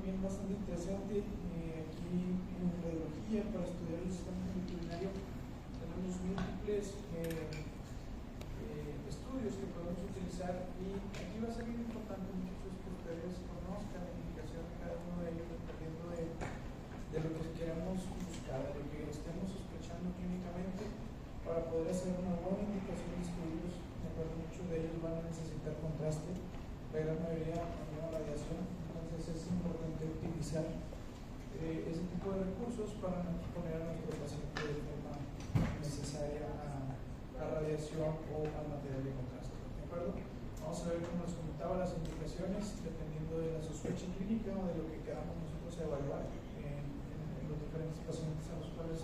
también bastante interesante. Aquí en radiología, para estudiar el sistema genitourinario, tenemos múltiples estudios que podemos utilizar, y aquí va a ser muy importante, muchachos, que ustedes conozcan la indicación de cada uno de ellos dependiendo de lo que queramos buscar, de lo que estemos sospechando clínicamente, para poder hacer una buena indicación de estudios. Muchos de ellos van a necesitar contraste, la gran mayoría con radiación, entonces es importante utilizar ese tipo de recursos para no exponer a nuestro paciente de forma necesaria a radiación o al material de contraste. ¿De acuerdo? Vamos a ver, como les comentaba, las indicaciones dependiendo de la sospecha clínica o de lo que queramos nosotros evaluar en los diferentes pacientes a los cuales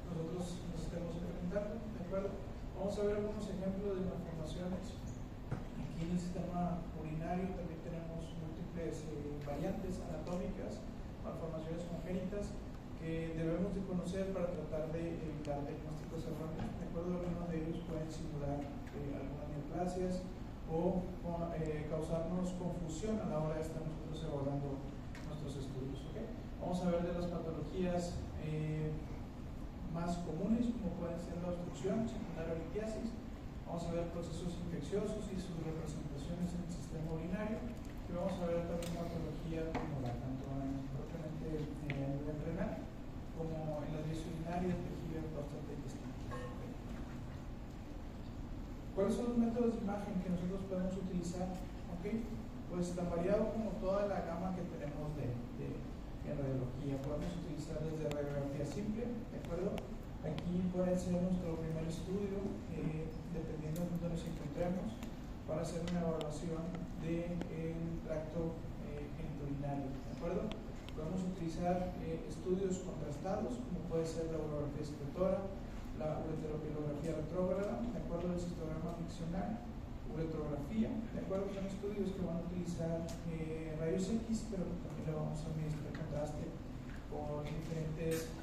nosotros nos estemos enfrentando. ¿De acuerdo? Vamos a ver algunos ejemplos de malformaciones. Aquí en el sistema urinario también tenemos múltiples variantes anatómicas, malformaciones congénitas que debemos de conocer para tratar de evitar diagnósticos erróneos. De acuerdo, algunos de ellos pueden simular algunas neoplasias o causarnos confusión a la hora de estar nosotros evaluando nuestros estudios. ¿Okay? Vamos a ver de las patologías más comunes, como pueden ser la obstrucción secundaria o litiasis. Vamos a ver procesos infecciosos y sus representaciones en el sistema urinario, y vamos a ver también patología tumoral, tanto propiamente a nivel renal como en las vías urinarias, vejiga, próstata y testículos. ¿Cuáles son los métodos de imagen que nosotros podemos utilizar? ¿Okay? Pues tan variado como toda la gama que tenemos en radiología. Podemos utilizar desde radiografía simple, ¿de acuerdo? Aquí puede ser nuestro primer estudio, dependiendo de dónde nos encontremos, para hacer una evaluación del tracto genitourinario, ¿de acuerdo? Podemos utilizar estudios contrastados, como puede ser la urografía excretora, la ureteropilografía retrógrada, ¿de acuerdo? El cistograma miccional, uretrografía, ¿de acuerdo? Son estudios que van a utilizar rayos X, pero también le vamos a administrar contraste con diferentes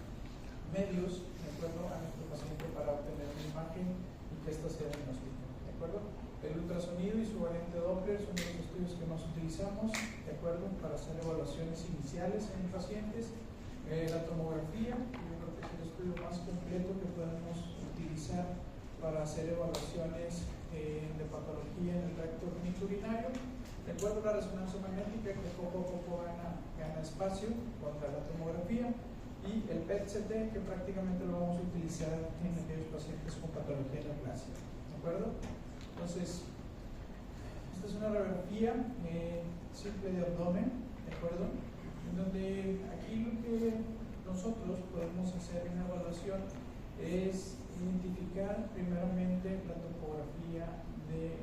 medios, ¿de acuerdo?, a nuestro paciente para obtener una imagen y que ésta sea diagnóstica, ¿de acuerdo? El ultrasonido y su variante Doppler son los estudios que más utilizamos, ¿de acuerdo?, para hacer evaluaciones iniciales en pacientes. La tomografía, yo creo que es el estudio más completo que podemos utilizar para hacer evaluaciones de patología en el tracto genitourinario. De acuerdo a la resonancia magnética, que poco a poco gana espacio contra la tomografía, y el PET-CT, que prácticamente lo vamos a utilizar en aquellos pacientes con patología neoplasia. ¿De acuerdo? Entonces, esta es una radiografía simple de abdomen, ¿de acuerdo? En donde aquí lo que nosotros podemos hacer en la evaluación es identificar primeramente la topografía de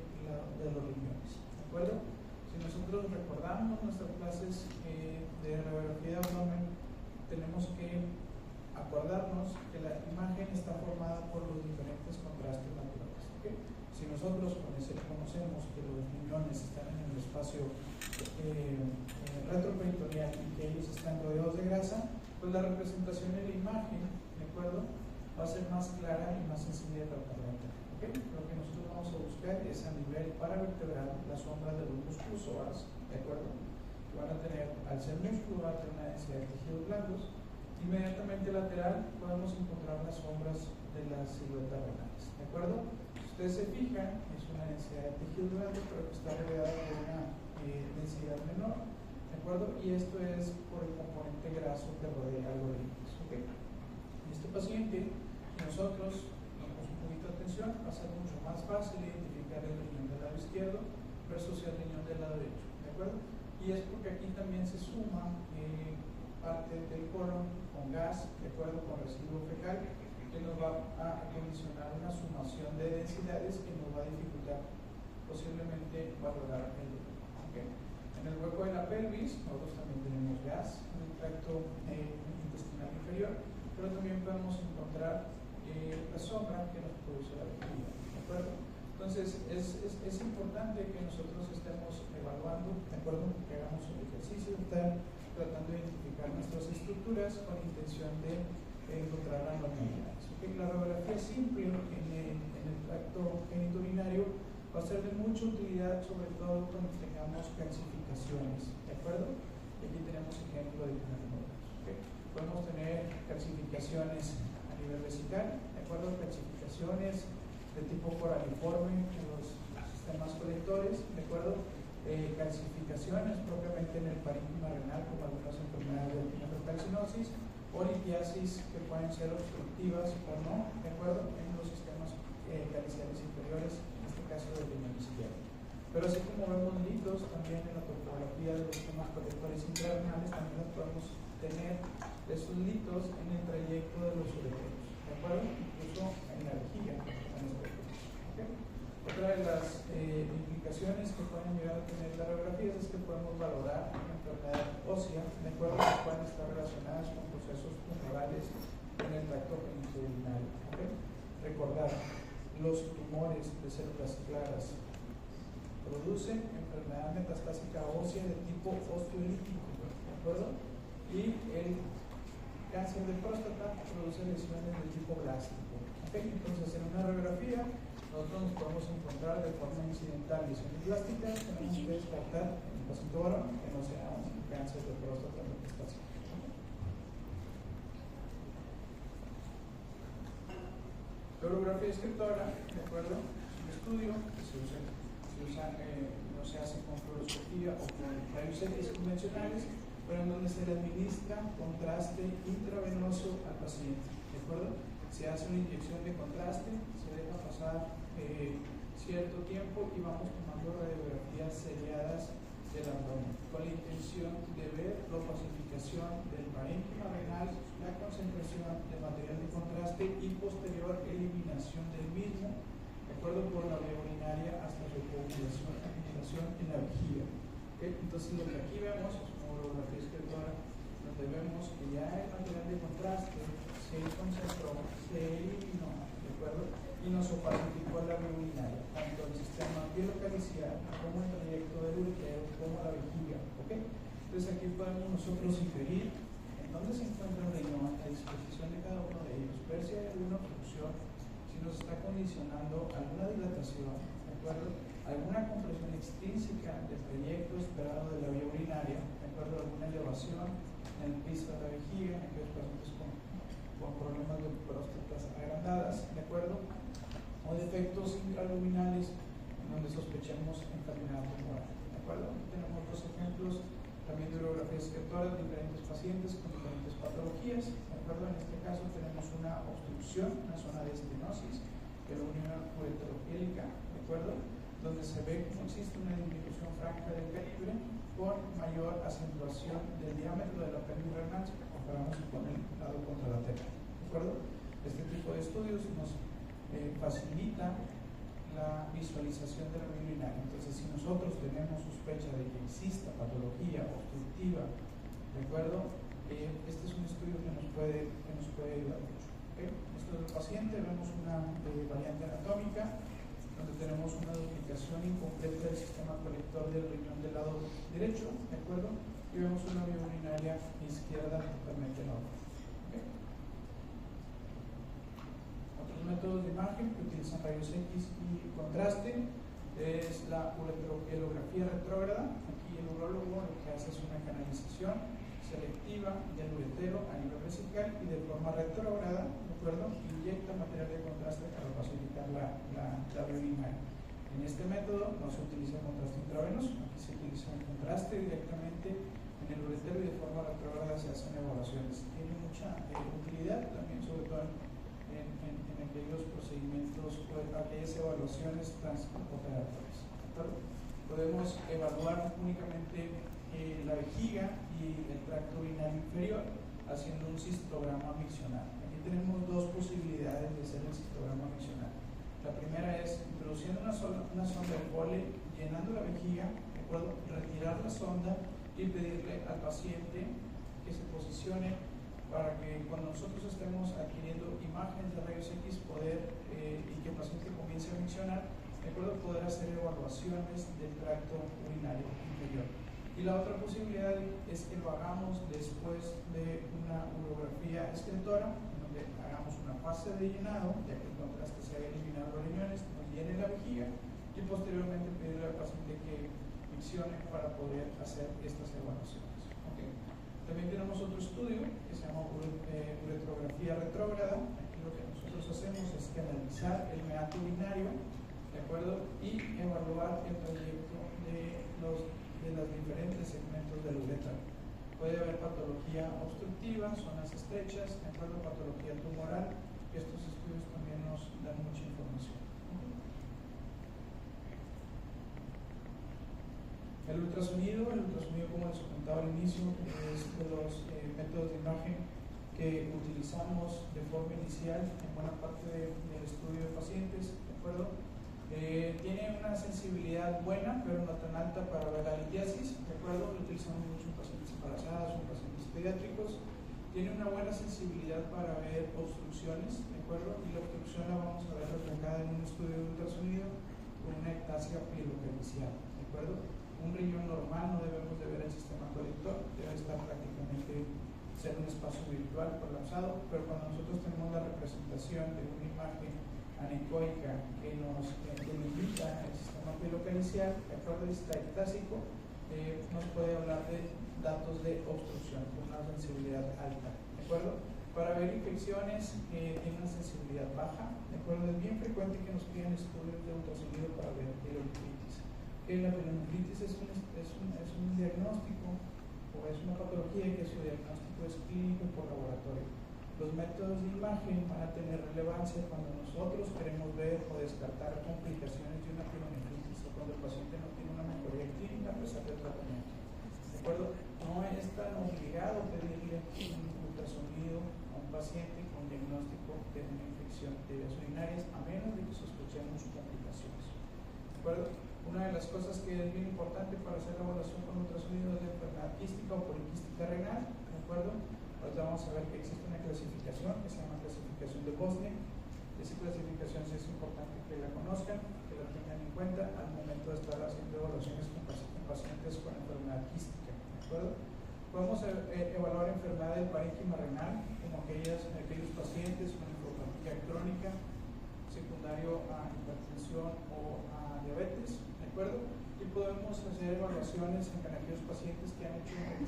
los riñones, ¿de acuerdo? Si nosotros recordamos nuestras clases de radiografía de abdomen, tenemos que acordarnos que la imagen está formada por los diferentes contrastes naturales. ¿Okay? Si nosotros conocemos que los riñones están en el espacio retroperitoneal y que ellos están rodeados de grasa, pues la representación en la imagen, ¿de acuerdo?, va a ser más clara y más sencilla de tratar. ¿Okay? Lo que nosotros vamos a buscar es a nivel paravertebral la sombra de los músculos psoas, ¿de acuerdo?, que van a tener, al ser músculo, va a tener una densidad de tejidos blandos. Inmediatamente lateral podemos encontrar las sombras de las siluetas renales, ¿de acuerdo? Si ustedes se fijan, es una densidad de tejidos blandos, pero que está rodeada por una densidad menor, ¿de acuerdo? Y esto es por el componente graso que rodea al organismo. ¿Okay? Este paciente, nosotros damos un poquito de atención, va a ser mucho más fácil identificar el riñón del lado izquierdo versus el riñón del lado derecho, ¿de acuerdo? Y es porque aquí también se suma parte del colon con gas, de acuerdo, con residuo fecal, que nos va a condicionar una sumación de densidades que nos va a dificultar posiblemente valorar el dolor. ¿Okay? En el hueco de la pelvis, nosotros también tenemos gas en el tracto intestinal inferior, pero también podemos encontrar la sombra que nos produce la vejiga, ¿de acuerdo? Entonces, es importante que nosotros estemos evaluando, ¿de acuerdo?, que hagamos el ejercicio de estar tratando de identificar nuestras estructuras con la intención de encontrar anormalidades. ¿Okay? La radiografía simple en el tracto genitourinario va a ser de mucha utilidad, sobre todo cuando tengamos calcificaciones, ¿de acuerdo? Y aquí tenemos ejemplo de diferentes modelos. ¿Okay? Podemos tener calcificaciones a nivel vesical, ¿de acuerdo? Calcificaciones de tipo coraliforme en los sistemas colectores, ¿de acuerdo? Calcificaciones propiamente en el parénquima renal, como algunas enfermedades de hepatocalcinosis, o litiasis que pueden ser obstructivas o no, ¿de acuerdo? En los sistemas caliciales inferiores, en este caso del riñón izquierdo. Pero así como vemos litos también en la topografía de los sistemas colectores intrarenales, también los podemos tener esos litos en el trayecto de los ureteros, ¿de acuerdo? Incluso en la vejiga. ¿Okay? Otra de las implicaciones que pueden llegar a tener las radiografías es que podemos valorar una enfermedad ósea, ¿de acuerdo? Que pueden estar relacionadas con procesos tumorales en el tracto genitourinario. ¿Okay? Recordar, los tumores de células claras producen enfermedad metastásica ósea de tipo osteolítico, ¿de acuerdo? Y el cáncer de próstata produce lesiones de tipo blástico. ¿Okay? Entonces, en una radiografía, nosotros nos podemos encontrar de forma incidental lesiones plásticas, tenemos que descartar en el paciente varón que no sea un cáncer de próstata metastásico. La urografía descriptora, ¿de acuerdo? Es un estudio que no se hace con fluoroscopía o con rayos X convencionales, pero en donde se le administra contraste intravenoso al paciente, ¿de acuerdo? Se hace una inyección de contraste, se deja pasar cierto tiempo y vamos tomando radiografías seriadas del abdomen con la intención de ver la opacificación del parénquima renal, la concentración de material de contraste y posterior eliminación del mismo, de acuerdo por la vía urinaria hasta su acumulación en la vejiga. ¿Okay? Entonces lo que aquí vemos es una urografía escritora donde vemos que ya el material de contraste se concentró, se eliminó, ¿de acuerdo? Y nos opacificó la vía urinaria, tanto el sistema pielocaliciar como el trayecto del uretero como la vejiga. ¿Okay? Entonces aquí podemos nosotros inferir en dónde se encuentra el riñón, a disposición de cada uno de ellos, ver si hay alguna obstrucción, si nos está condicionando alguna dilatación, ¿de acuerdo? Alguna compresión extrínseca del trayecto esperado de la vía urinaria, ¿de acuerdo? Alguna elevación en el piso de la vejiga, en aquellos pacientes con problemas de próstatas agrandadas, ¿de acuerdo? O defectos intraluminales en donde sospechemos enfermedad tumoral, ¿de acuerdo? Tenemos dos ejemplos también de urografías escritoras de diferentes pacientes con diferentes patologías, ¿de acuerdo? En este caso tenemos una obstrucción, una zona de estenosis, que es la unión ureteropiélica, ¿de acuerdo? Donde se ve que existe una disminución franca del calibre con mayor acentuación del diámetro de la pelvis renal si comparamos con el lado contralateral, ¿de acuerdo? Este tipo de estudios nos facilita la visualización de la vía urinaria. Entonces, si nosotros tenemos sospecha de que exista patología obstructiva, ¿de acuerdo? Este es un estudio que nos puede ayudar mucho. ¿Okay? Esto del paciente, vemos una variante anatómica, donde tenemos una duplicación incompleta del sistema colector del riñón del lado derecho, ¿de acuerdo? Y vemos una vía urinaria izquierda totalmente normal. ¿Okay? Otros métodos de imagen que utilizan rayos X y contraste es la ureteropielografía retrógrada. Aquí el urólogo lo que hace es una canalización selectiva del uretero a nivel vesical y de forma retrógrada, ¿de acuerdo? Inyecta material de contraste para pacificar la vía urinaria. En este método no se utiliza el contraste intravenoso, aquí se utiliza el contraste directamente en el uretero y de forma retrógrada se hacen evaluaciones. Tiene mucha utilidad también, sobre todo en aquellos procedimientos o aquellas evaluaciones transoperatorias. Podemos evaluar únicamente la vejiga y el tracto urinario inferior haciendo un cistograma miccional. Aquí tenemos dos posibilidades de hacer el cistograma miccional. La primera es introduciendo una sonda de Foley, llenando la vejiga, ¿de acuerdo? Retirar la sonda y pedirle al paciente que se posicione para que cuando nosotros estemos adquiriendo imágenes de rayos X y que el paciente comience a miccionar, ¿de acuerdo? Poder hacer evaluaciones del tracto urinario inferior. Y la otra posibilidad es que lo hagamos después de una urografía escritora, en donde hagamos una fase de llenado, ya que el contraste se haya eliminado los riñones, nos llene la vejiga y posteriormente pedirle al paciente que miccione para poder hacer estas evaluaciones. ¿Ok? También tenemos otro estudio que se llama uretrografía retrógrada. Aquí lo que nosotros hacemos es que analizar el meato urinario, ¿de acuerdo? Y evaluar el trayecto de los diferentes segmentos del uretra. Puede haber patología obstructiva, zonas estrechas, ¿de acuerdo? Patología tumoral, y estos estudios también nos dan mucha información. El ultrasonido, como les comentaba al inicio, es de los métodos de imagen que utilizamos de forma inicial en buena parte del estudio de pacientes, ¿de acuerdo? Tiene una sensibilidad buena, pero no tan alta para ver la litiasis, ¿de acuerdo? Lo utilizamos mucho en pacientes embarazadas o en pacientes pediátricos. Tiene una buena sensibilidad para ver obstrucciones, ¿de acuerdo? Y la obstrucción la vamos a ver reflejada en un estudio de ultrasonido con una ectasia pilocalicial, ¿de acuerdo? Un riñón normal no debemos de ver el sistema colector, debe estar prácticamente ser un espacio virtual colapsado, pero cuando nosotros tenemos la representación de una imagen anecoica que nos delimita el sistema pilocalicial, de acuerdo, está ectásico, nos puede hablar de datos de obstrucción con una sensibilidad alta, ¿de acuerdo? Para ver infecciones tiene una sensibilidad baja, ¿de acuerdo? Es bien frecuente que nos piden estudios de ultrasonido para ver pielonefritis. La pielonefritis es un diagnóstico o es una patología que su diagnóstico es clínico por laboratorio. Los métodos de imagen van a tener relevancia cuando nosotros queremos ver o descartar complicaciones de una pielonefritis o cuando el paciente no tiene una mejoría clínica a pesar del tratamiento. ¿De acuerdo? No es tan obligado pedirle un ultrasonido a un paciente con diagnóstico de una infección de vías urinarias a menos de que sospechemos complicaciones. ¿De acuerdo? Una de las cosas que es bien importante para hacer la evaluación con ultrasonido es la enfermedad quística o poliquística renal, ¿de acuerdo? Ahorita vamos a ver que existe una clasificación que se llama clasificación de Bosniak. Esa clasificación sí es importante que la conozcan, que la tengan en cuenta al momento de estar haciendo evaluaciones con pacientes con enfermedad quística, ¿de acuerdo? Podemos evaluar enfermedad del parénquima renal, como aquellos pacientes con nefropatía crónica, secundario a hipertensión o a diabetes, ¿de acuerdo? Y podemos hacer evaluaciones en aquellos pacientes que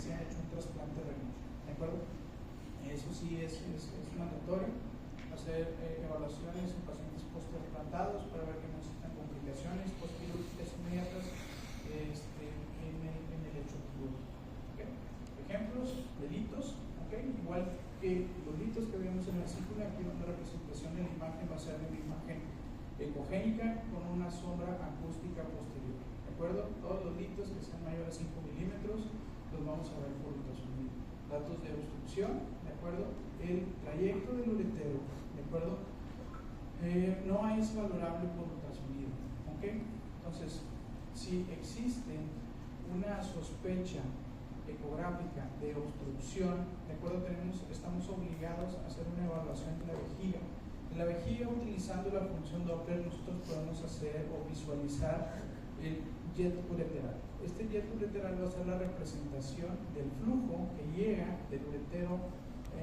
se han hecho un trasplante renal, ¿de acuerdo? Eso sí es mandatorio, hacer evaluaciones en pacientes post-trasplantados para ver que no existan complicaciones postquirúrgicas inmediatas en el hecho quirúrgico. ¿Okay? Ejemplos, delitos, ¿okay? Igual que los delitos que vemos en la vesícula, aquí una representación de la imagen va a ser una imagen ecogénica con una sombra acústica posterior, ¿de acuerdo? Todos los delitos que sean mayores a 5 milímetros los vamos a ver por ultrasonido. Datos de obstrucción, ¿de acuerdo? El trayecto del uretero, ¿de acuerdo? No es valorable por ultrasonido, ¿ok? Entonces, si existe una sospecha ecográfica de obstrucción, ¿de acuerdo? Estamos obligados a hacer una evaluación de la vejiga. En la vejiga, utilizando la función Doppler, nosotros podemos hacer o visualizar el jet ureteral. Este jet ureteral va a ser la representación del flujo que llega del uretero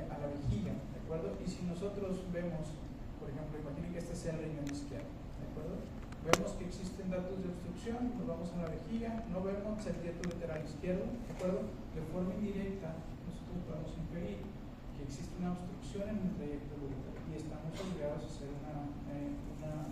a la vejiga, ¿de acuerdo? Y si nosotros vemos, por ejemplo, imaginen que este sea el riñón izquierdo, ¿de acuerdo? Vemos que existen datos de obstrucción, nos vamos a la vejiga, no vemos el jet ureteral izquierdo, ¿de acuerdo? De forma indirecta, nosotros podemos inferir que existe una obstrucción en el trayecto del uretero y estamos obligados a hacer una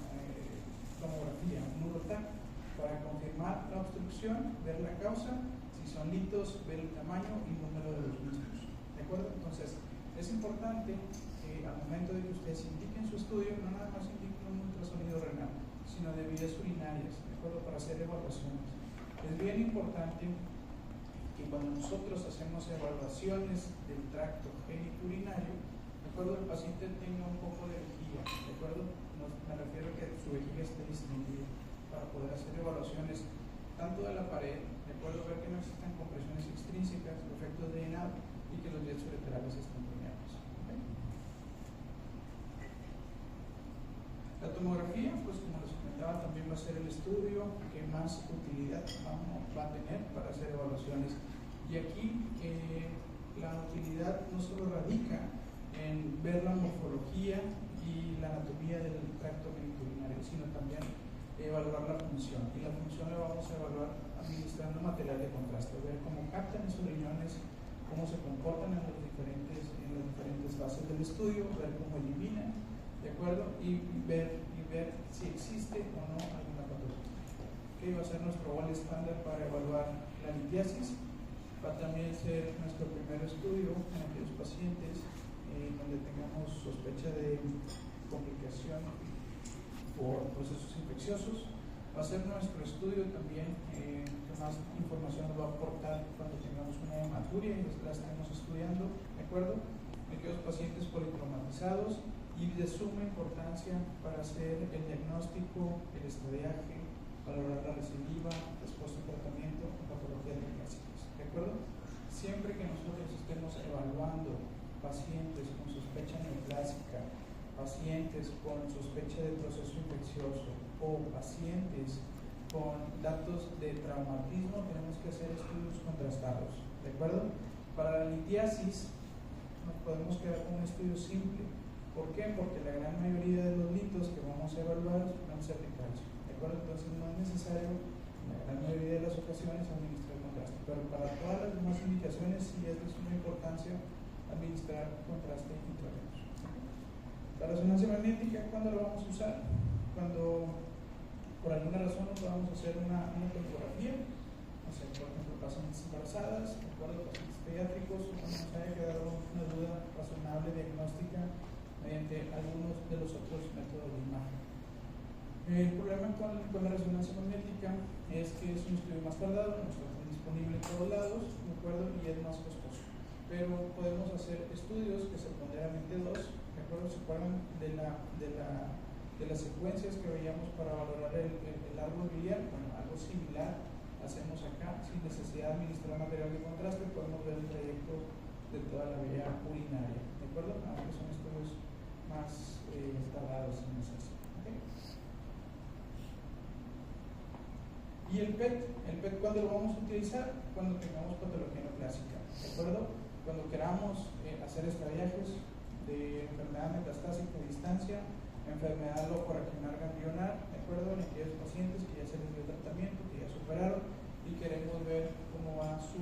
tomografía, un urotac, para confirmar la obstrucción, ver la causa, si son litos, ver el tamaño y el número de los mismos, ¿de acuerdo? Entonces, es importante que al momento de que ustedes indiquen su estudio, no nada más indiquen un ultrasonido renal, sino de vías urinarias, ¿de acuerdo? Para hacer evaluaciones. Es bien importante que cuando nosotros hacemos evaluaciones del tracto genitourinario, ¿de acuerdo? El paciente tenga un poco de vejiga, ¿de acuerdo? Me refiero a que su vejiga esté distendida para poder hacer evaluaciones tanto de la pared, ¿de acuerdo? Ver que no existan compresiones extrínsecas, efectos de llenado y que los jets ureterales estén permeables. ¿Okay? La tomografía, pues como les comentaba, también va a ser el estudio que más utilidad va a tener para hacer evaluaciones. Y aquí la utilidad no solo radica en ver la morfología y la anatomía del tracto genitourinario, sino también evaluar la función. Y la función la vamos a evaluar administrando material de contraste, ver cómo captan esos riñones cómo se comportan en las diferentes fases del estudio, ver cómo eliminan, ¿de acuerdo? Y ver si existe o no alguna patología. ¿Okay? Va a ser nuestro gol estándar para evaluar la litiasis. Va a también ser nuestro primer estudio en aquellos pacientes donde tengamos sospecha de complicación por procesos infecciosos. Va a ser nuestro estudio también que más información nos va a aportar cuando tengamos una hematuria y la estemos estudiando, ¿de acuerdo? Aquellos pacientes politraumatizados y de suma importancia para hacer el diagnóstico, el estadiaje, valorar la recidiva, respuesta al tratamiento o patologías neoclásicas, ¿de acuerdo? Siempre que nosotros estemos evaluando pacientes con sospecha neoclásica, pacientes con sospecha de proceso infeccioso o pacientes con datos de traumatismo, tenemos que hacer estudios contrastados, ¿de acuerdo? Para la litiasis nos podemos quedar con un estudio simple. ¿Por qué? Porque la gran mayoría de los litos que vamos a evaluar van a ser de calcio, ¿de acuerdo? Entonces no es necesario, en la gran mayoría de las ocasiones, administrar contraste, pero para todas las demás indicaciones sí es de suma importancia administrar contraste intravenoso. La resonancia magnética, ¿cuándo la vamos a usar? Cuando por alguna razón no podamos hacer una tomografía, no sé, por ejemplo, pacientes embarazadas, de acuerdo, pacientes pediátricos, cuando nos haya quedado una duda razonable diagnóstica mediante algunos de los otros métodos de imagen. El problema con la resonancia magnética es que es un estudio más tardado, no está disponible en todos lados, ¿de acuerdo? Y es más costoso. Pero podemos hacer estudios que secundariamente dos, ¿de acuerdo? ¿Se acuerdan de las secuencias que veíamos para valorar el árbol biliar? Bueno, algo similar hacemos acá, sin necesidad de administrar material de contraste, podemos ver el trayecto de toda la vía urinaria, ¿de acuerdo? Aunque son estudios más tardados en hacerse. ¿Okay? Y el PET, ¿cuándo lo vamos a utilizar? Cuando tengamos patología neoclásica, ¿de acuerdo? Cuando queramos hacer estadiajes de enfermedad metastásica a distancia, enfermedad locoregional ganglionar, ¿de acuerdo? En aquellos pacientes que ya se les dio tratamiento, que ya superaron y queremos ver cómo va su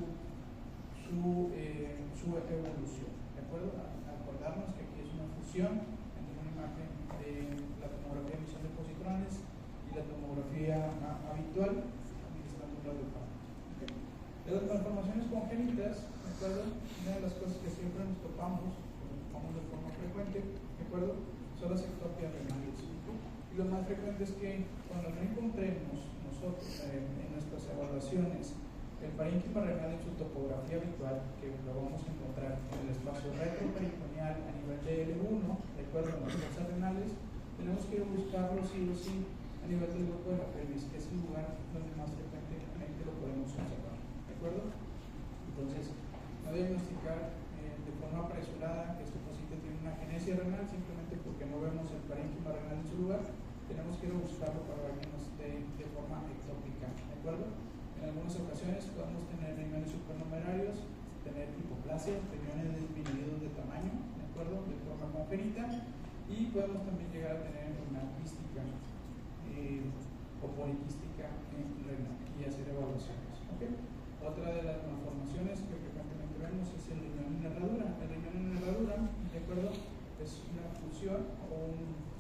evolución, ¿de acuerdo? Acordarnos que aquí es una fusión entre una imagen de la tomografía de emisión de positrones y la tomografía habitual administrando un radiofármaco. ¿Okay? De las malformaciones congénitas, ¿de acuerdo? Una de las cosas que siempre nos topamos de forma frecuente, ¿de acuerdo? Son las ectopias renales. Y lo más frecuente es que cuando no encontremos nosotros en nuestras evaluaciones el parénquima renal en su topografía habitual, que lo vamos a encontrar en el espacio retroperitoneal a nivel de L1, de acuerdo a las fosas renales, tenemos que buscarlo sí o sí a nivel del grupo de la pelvis, que es el lugar donde más frecuentemente lo podemos observar, ¿de acuerdo? Entonces, no diagnosticar de forma apresurada que este paciente tiene una agenesia renal simplemente porque no vemos el parénquima renal en su lugar, tenemos que ir a buscarlo para ver que nos esté de forma ectópica, ¿de acuerdo? En algunas ocasiones podemos tener riñones supernumerarios, tener hipoplasia, riñones disminuidos de tamaño, ¿de acuerdo? De forma congénita, y podemos también llegar a tener una quística o poliquística renal y hacer evaluaciones. ¿Okay? Otra de las malformaciones que frecuentemente vemos es el riñón en herradura. El riñón en herradura, ¿de acuerdo? Es una fusión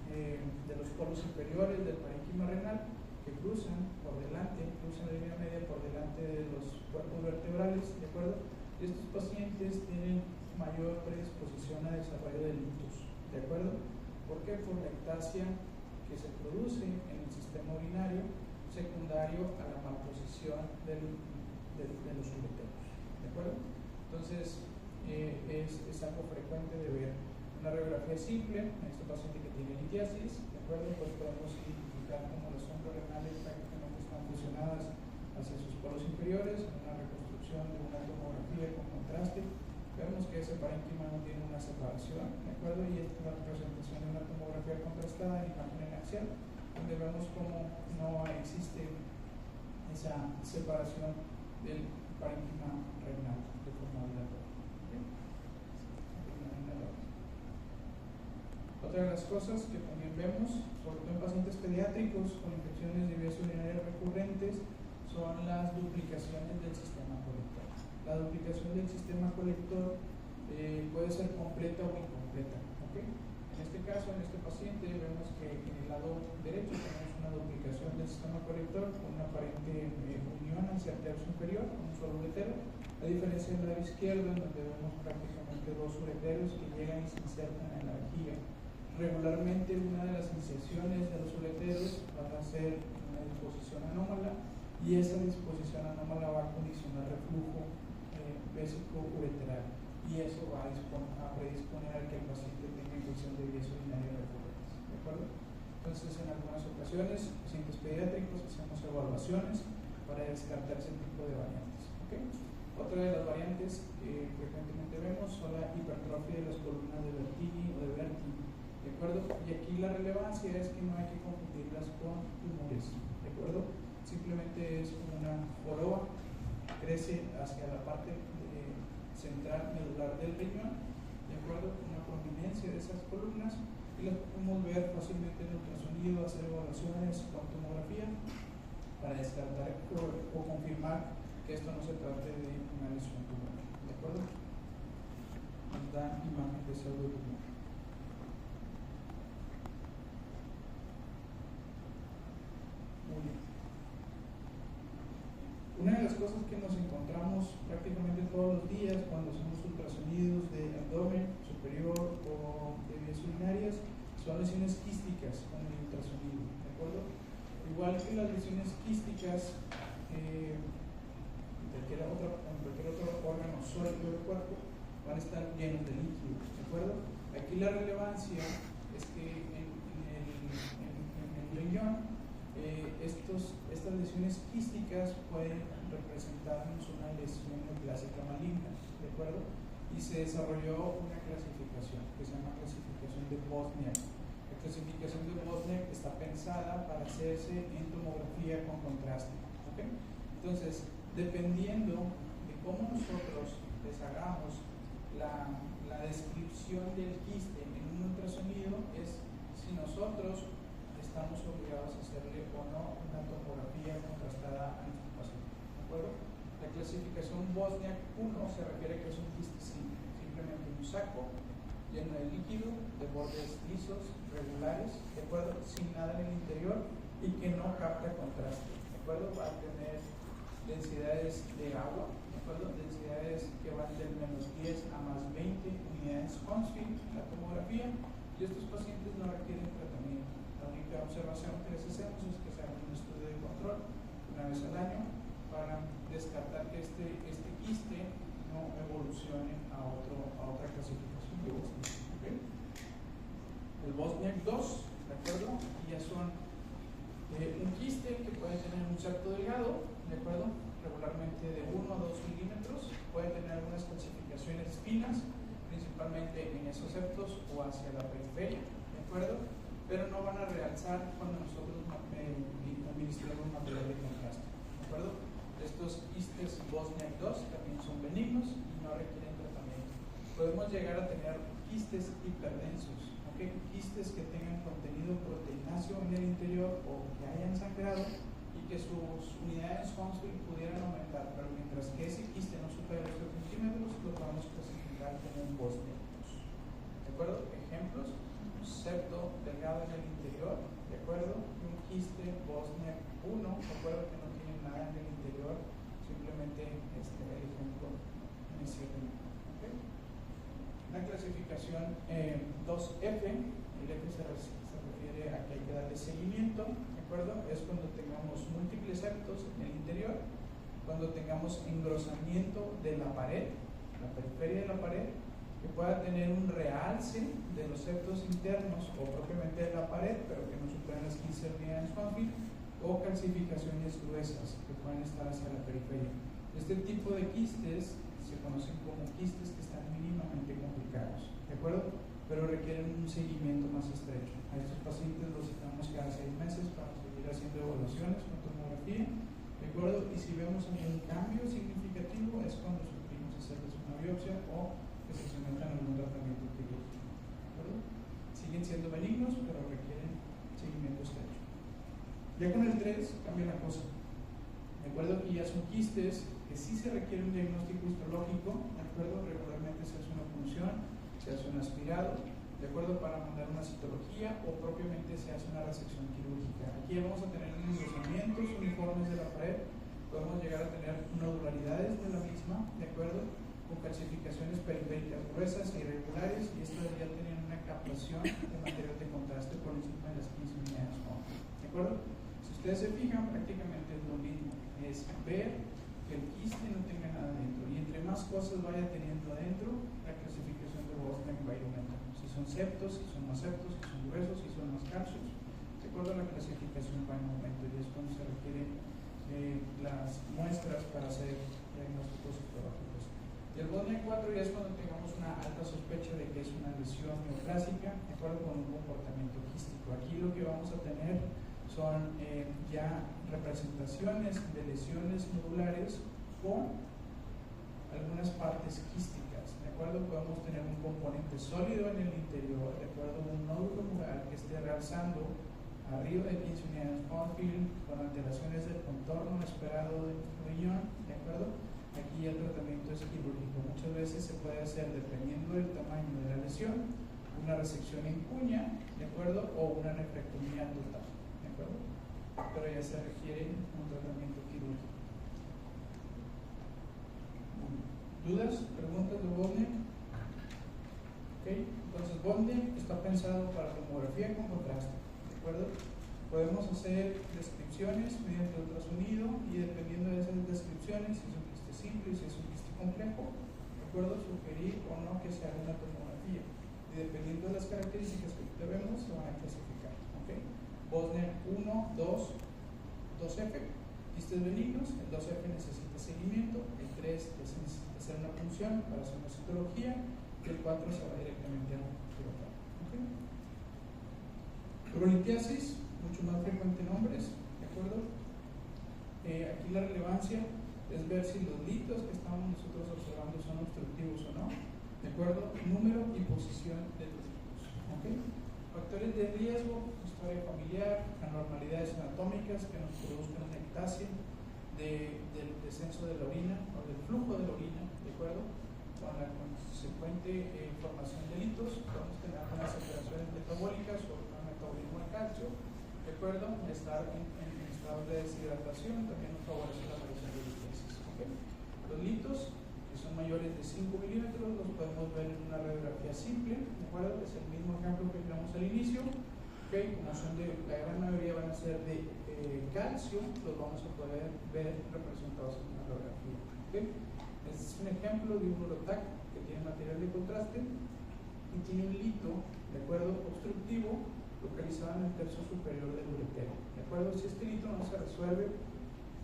de los polos inferiores del parénquima renal que cruzan por delante, cruzan la línea media por delante de los cuerpos vertebrales, ¿de acuerdo? Y estos pacientes tienen mayor predisposición a desarrollo de litos, ¿de acuerdo? ¿Por qué? Por la ectasia que se produce en el sistema urinario secundario a la malposición de los ureteros, ¿de acuerdo? Entonces, es algo frecuente de ver. Una radiografía simple en este paciente que tiene litiasis, ¿de acuerdo? Pues podemos identificar como las sondas renales prácticamente están fusionadas hacia sus polos inferiores, en una reconstrucción de una tomografía con contraste. Vemos que ese parénquima no tiene una separación, ¿de acuerdo? Y esta es la representación de una tomografía contrastada en imagen axial, donde vemos cómo no existe esa separación del parénquima renal de forma bilateral. Otra de las cosas que también vemos, sobre todo en pacientes pediátricos con infecciones de vías urinarias recurrentes, son las duplicaciones del sistema colector. La duplicación del sistema colector puede ser completa o incompleta. ¿Okay? En este caso, en este paciente, vemos que en el lado derecho tenemos una duplicación del sistema colector con una aparente unión hacia el tercio inferior, con un solo uretero, a diferencia del lado izquierdo, en donde vemos prácticamente dos ureteros que llegan y se insertan en la vejiga. Regularmente, una de las inserciones de los ureteros va a ser una disposición anómala, y esa disposición anómala va a condicionar reflujo vésico-ureteral, y eso va a predisponer a que el paciente tenga infección de vías urinarias recurrentes. ¿De acuerdo? Entonces, en algunas ocasiones, pacientes pediátricos, hacemos evaluaciones para descartar ese tipo de variantes. ¿Okay? Otra de las variantes que frecuentemente vemos son la hipertrofia de las columnas de Bertini o de Berti. ¿De acuerdo? Y aquí la relevancia es que no hay que confundirlas con tumores. ¿De acuerdo? Simplemente es como una joroba, crece hacia la parte central medular del riñón, de acuerdo, con una prominencia de esas columnas, y las podemos ver fácilmente en ultrasonido, hacer evaluaciones con tomografía para descartar o confirmar que esto no se trate de una lesión tumoral. ¿De acuerdo? Nos da imagen de pseudotumor. Muy bien. Una de las cosas que nos encontramos prácticamente todos los días cuando hacemos ultrasonidos de abdomen superior o de vías urinarias son lesiones quísticas con el ultrasonido, ¿de acuerdo? Igual que las lesiones quísticas en cualquier otro órgano sólido del cuerpo van a estar llenos de líquido, ¿de acuerdo? Aquí la relevancia es que en el riñón estas lesiones quísticas pueden representarnos una lesión neoplásica maligna, ¿de acuerdo? Y se desarrolló una clasificación que se llama clasificación de Wozniak. La clasificación de Wozniak está pensada para hacerse en tomografía con contraste. ¿Okay? Entonces, dependiendo de cómo nosotros les hagamos la descripción del quiste en un ultrasonido, es si nosotros estamos obligados a hacerle o no una tomografía contrastada a nuestro paciente. ¿De acuerdo? La clasificación Wozniak 1 se refiere a que es un quiste simple, simplemente un saco lleno de líquido, de bordes lisos, regulares, ¿de acuerdo? Sin nada en el interior y que no capta contraste. ¿De acuerdo? Va a tener densidades de agua, ¿de acuerdo? Densidades que van del -10 a +20 unidades Hounsfield en la tomografía, y estos pacientes no requieren tratamiento. La única observación que les hacemos es que se haga un estudio de control una vez al año para descartar que este quiste no evolucione a otra clasificación de Wozniak. ¿Okay? El Wozniak 2, ¿de acuerdo? Y ya son un quiste que puede tener un septo delgado, ¿de acuerdo? Regularmente de 1 a 2 milímetros, puede tener algunas calcificaciones finas, principalmente en esos septos o hacia la periferia, ¿de acuerdo? Pero no van a realzar cuando nosotros administramos material de contraste, ¿de acuerdo? Estos quistes Wozniak 2 también son benignos y no requieren tratamiento. Podemos llegar a tener quistes hiperdensos, ¿okay? Quistes que tengan contenido proteináceo en el interior o que hayan sangrado y que sus unidades Hounsfield pudieran aumentar, pero mientras que ese quiste no supera los 3 centímetros, lo podemos clasificar como un Wozniak 2. ¿De acuerdo? Ejemplos: un septo delgado en el interior, ¿de acuerdo? Y un quiste Wozniak 1, ¿de acuerdo? Que no tiene nada en el interior, simplemente el ejemplo en el 7. ¿Okay? La clasificación 2F, el F se refiere a que hay que darle seguimiento, ¿de acuerdo? Es cuando tengamos múltiples septos en el interior, cuando tengamos engrosamiento de la pared, la periferia de la pared, que pueda tener un realce de los septos internos o propiamente de la pared, pero que no superen las 15 unidades Hounsfield, o calcificaciones gruesas que pueden estar hacia la periferia. Este tipo de quistes se conocen como quistes que están mínimamente complicados, ¿de acuerdo? Pero requieren un seguimiento más estrecho. A estos pacientes los citamos cada 6 meses para seguir haciendo evaluaciones con tomografía, ¿de acuerdo? Y si vemos algún cambio significativo es cuando sugerimos hacerles una biopsia o que se sometan a algún tratamiento quirúrgico, ¿de acuerdo? Siguen siendo benignos, pero requieren seguimiento estrecho. Ya con el 3 cambia la cosa, ¿de acuerdo que ya son quistes que sí se requiere un diagnóstico histológico, de acuerdo, regularmente se hace una punción, se hace un aspirado, de acuerdo, para mandar una citología o propiamente se hace una resección quirúrgica. Aquí vamos a tener engrosamientos uniformes de la pared, podemos llegar a tener nodularidades de la misma, de acuerdo, con calcificaciones periféricas gruesas e irregulares, y estas ya tenían una captación de material de contraste por encima de las 15 unidades, ¿de acuerdo? Si ustedes se fijan, prácticamente es lo mismo, es ver que el quiste no tenga nada dentro, y entre más cosas vaya teniendo adentro, la clasificación de Bosniak va a ir aumentando. Si son septos, si son más septos, si son gruesos, si son más calcios, de acuerdo, la clasificación va en aumento, y es cuando se requieren las muestras para hacer diagnósticos histológicos. Y el Bosniak 4 ya es cuando tengamos una alta sospecha de que es una lesión neoplásica, de acuerdo con un comportamiento quístico. Aquí lo que vamos a tener son ya representaciones de lesiones nodulares con algunas partes quísticas, ¿de acuerdo? Podemos tener un componente sólido en el interior, ¿de acuerdo? Un nódulo mural que esté realzando arriba de 15 unidades Confield con alteraciones del contorno esperado del riñón, ¿de acuerdo? Aquí el tratamiento es quirúrgico. Muchas veces se puede hacer, dependiendo del tamaño de la lesión, una resección en cuña, ¿de acuerdo? O una nefrectomía total, ¿de acuerdo? Pero ya se requiere un tratamiento quirúrgico. ¿Dudas? ¿Preguntas de Bosniak? ¿Ok? Entonces Bosniak está pensado para tomografía con contraste, ¿de acuerdo? Podemos hacer descripciones mediante ultrasonido y dependiendo de esas descripciones, si es un quiste simple, si es un quiste complejo, ¿de acuerdo? Sugerir o no que se haga una tomografía. Y dependiendo de las características que debemos, se van a clasificar, ¿ok? Bosniak 1, 2, 2F, quistes benignos, el 2F necesita seguimiento, el 3 se necesita hacer una punción para hacer una citología, y el 4 se va directamente a quirófano, ¿ok? Urolitiasis, mucho más frecuente en hombres, ¿de acuerdo? Aquí la relevancia es ver si los litos que estamos nosotros observando son obstructivos o no, ¿de acuerdo? Número y posición de los litos, ¿ok? Factores de riesgo, historia familiar, anormalidades anatómicas que nos produzcan una ectasia del descenso de la orina o del flujo de la orina, ¿de acuerdo? Con la consecuente formación de litos, podemos tener unas alteraciones metabólicas o un metabolismo de calcio, ¿de acuerdo? Estar en estado de deshidratación también nos favorece la aparición de litiasis, ¿okay? Los litos, que son mayores de 5 milímetros, los podemos ver en una radiografía simple, ¿de acuerdo? Es el mismo ejemplo que tenemos al inicio, ¿okay? Como son la gran mayoría van a ser de calcio, los vamos a poder ver representados en una radiografía, ¿okay? Es un ejemplo de un urotac que tiene material de contraste y tiene un lito, ¿de acuerdo? Obstructivo, localizado en el tercio superior del uretero, ¿de acuerdo? Si este lito no se resuelve,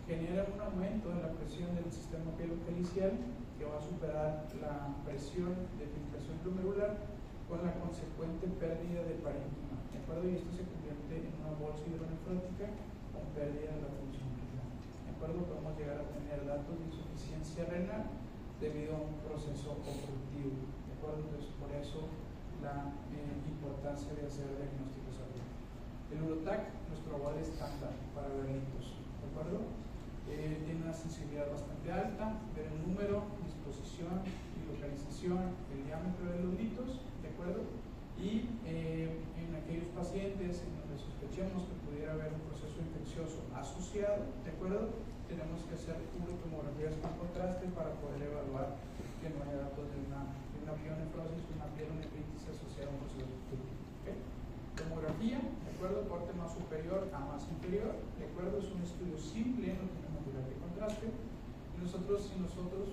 genera un aumento en la presión del sistema pielocalicial que va a superar la presión de filtración glomerular con la consecuente pérdida de parénquima, ¿de acuerdo? Y esto se convierte en una bolsa hidronefrótica con pérdida de la función renal, ¿de acuerdo? Podemos llegar a tener datos de insuficiencia renal debido a un proceso obstructivo, ¿de acuerdo? Entonces, por eso la importancia de hacer diagnósticos agudos. El urotac, nuestro aval estándar para ver litos, ¿de acuerdo? Tiene una sensibilidad bastante alta, ver el número, disposición y localización, el diámetro de los litos, ¿de acuerdo? Y en aquellos pacientes en donde sospechemos que pudiera haber un proceso infeccioso asociado, ¿de acuerdo? Tenemos que hacer urotomografías con contraste para poder evaluar que no haya datos de una pionefrosis, una pielonefritis asociada a un proceso infeccioso, ¿okay? Tomografía, ¿de acuerdo? Corte más superior a más inferior, ¿de acuerdo? Es un estudio simple, no tiene material de contraste. Y si nosotros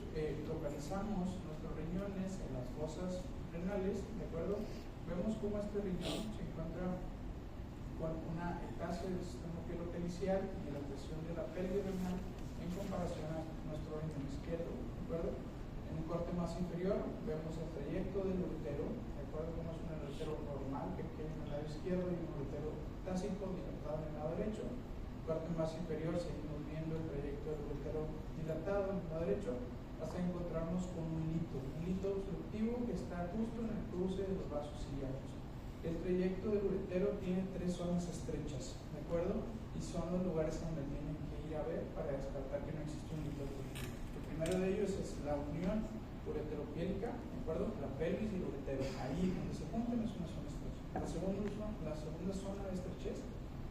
localizamos nuestros riñones en las fosas renales, ¿de acuerdo? Vemos cómo este riñón se encuentra con una ectasia del sistema pielocalicial y la presión de la pelvis renal en comparación a nuestro riñón izquierdo, ¿de acuerdo? En un corte más inferior vemos el trayecto del uretero, ¿de acuerdo? Como es un uretero normal que queda en el lado izquierdo y un uretero tásico dilatado en el lado derecho. Corte más inferior seguimos viendo el trayecto del uretero dilatado en el lado derecho hasta encontrarnos con un lito obstructivo que está justo en el cruce de los vasos ciliados. El trayecto del uretero tiene 3 zonas estrechas, ¿de acuerdo? Y son los lugares donde tienen que ir ir a ver para descartar que no existe un hito obstructivo. El primero de ellos es la unión ureteropiélica, ¿de acuerdo? La pelvis y el uretero. Ahí donde se juntan es una zona estrecha. La segunda zona de estrechez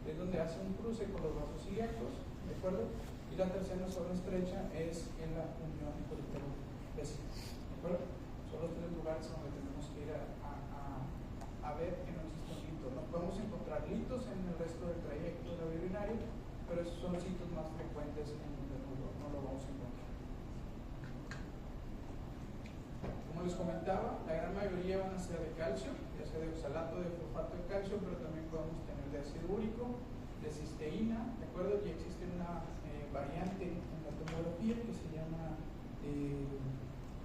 es donde hace un cruce con los vasos ilíacos, ¿de acuerdo? Y la tercera zona estrecha es en la unión uretero-pésica, ¿de acuerdo? Son los tres lugares donde tenemos que ir a ver que no existe un hito. No podemos encontrar hitos en el resto del trayecto de la vía urinaria, pero esos son los hitos más frecuentes en donde no lo vamos a encontrar. Como les comentaba, la gran mayoría van a ser de calcio, ya sea de oxalato, de fosfato de calcio, pero también podemos tener de ácido úrico, de cisteína, ¿de acuerdo? Y existe una variante en la tomografía que se llama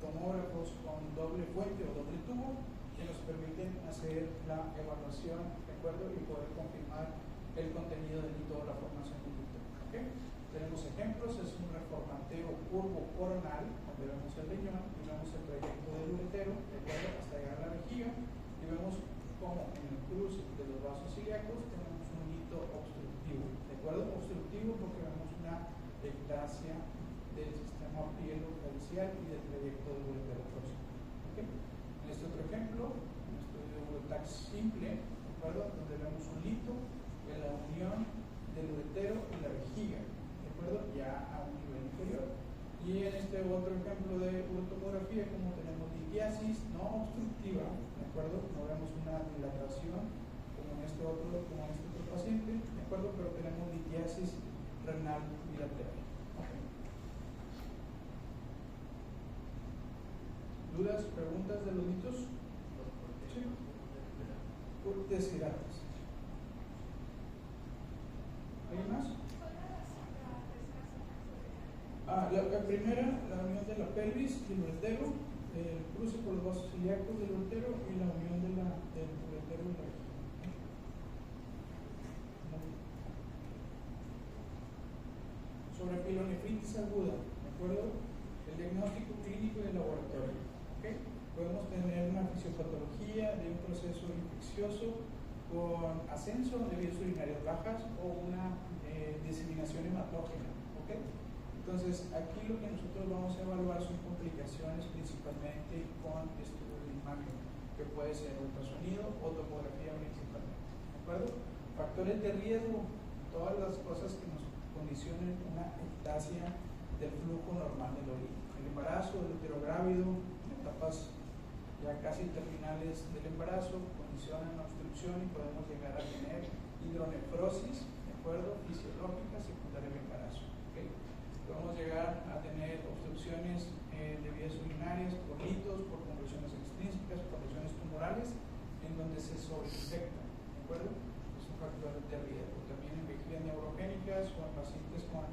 tomógrafos con doble fuente o doble tubo, que nos permiten hacer la evaluación, ¿de acuerdo? Y poder confirmar el contenido del hito o la formación del hito. ¿Okay? Tenemos ejemplos, es un reformateo curvo coronal, donde vemos el riñón y vemos el trayecto del uretero, ¿de acuerdo? Hasta llegar a la vejiga, y vemos como en el cruce de los vasos ilíacos tenemos un hito obstructivo, ¿de acuerdo? Obstructivo porque vemos una ectasia del sistema pielo-facial y del trayecto del uretero próximo. ¿Okay? En este otro ejemplo, un estudio de urotax simple, ¿de acuerdo? Donde vemos un hito en la unión del uretero y la vejiga, ¿de acuerdo? Ya a un nivel inferior. Y en este otro ejemplo de urotomografía, como tenemos litiasis no obstructiva, ¿de acuerdo? No vemos una dilatación como en este otro paciente, ¿de acuerdo? Pero tenemos litiasis renal bilateral. ¿Okay? ¿Dudas, preguntas de los hitos? Sí. Deshidratas. ¿Alguien más? La primera, la unión de la pelvis y el uretero, el cruce por los vasos ilíacos del uretero y la unión del uretero y la vejiga. Sobre pielonefritis aguda, ¿de acuerdo? El diagnóstico clínico del laboratorio. ¿Okay? Podemos tener una fisiopatología de un proceso infeccioso con ascenso de vías urinarias bajas o una diseminación hematógena. ¿Okay? Entonces, aquí lo que nosotros vamos a evaluar son complicaciones principalmente con estudios de imagen, que puede ser ultrasonido o tomografía principalmente. ¿De acuerdo? Factores de riesgo, todas las cosas que nos condicionen una ectasia del flujo normal del orina. El embarazo, el útero grávido, en etapas ya casi terminales del embarazo, condicionan la obstrucción y podemos llegar a tener hidronefrosis, ¿de acuerdo? Fisiológica secundaria al embarazo. ¿Okay? Podemos llegar a tener obstrucciones de vías urinarias por litos, por convulsiones extrínsecas, por lesiones tumorales, en donde se sobreinfecta, ¿de acuerdo? Es un factor de riesgo. También en vejigas neurogénicas o en pacientes con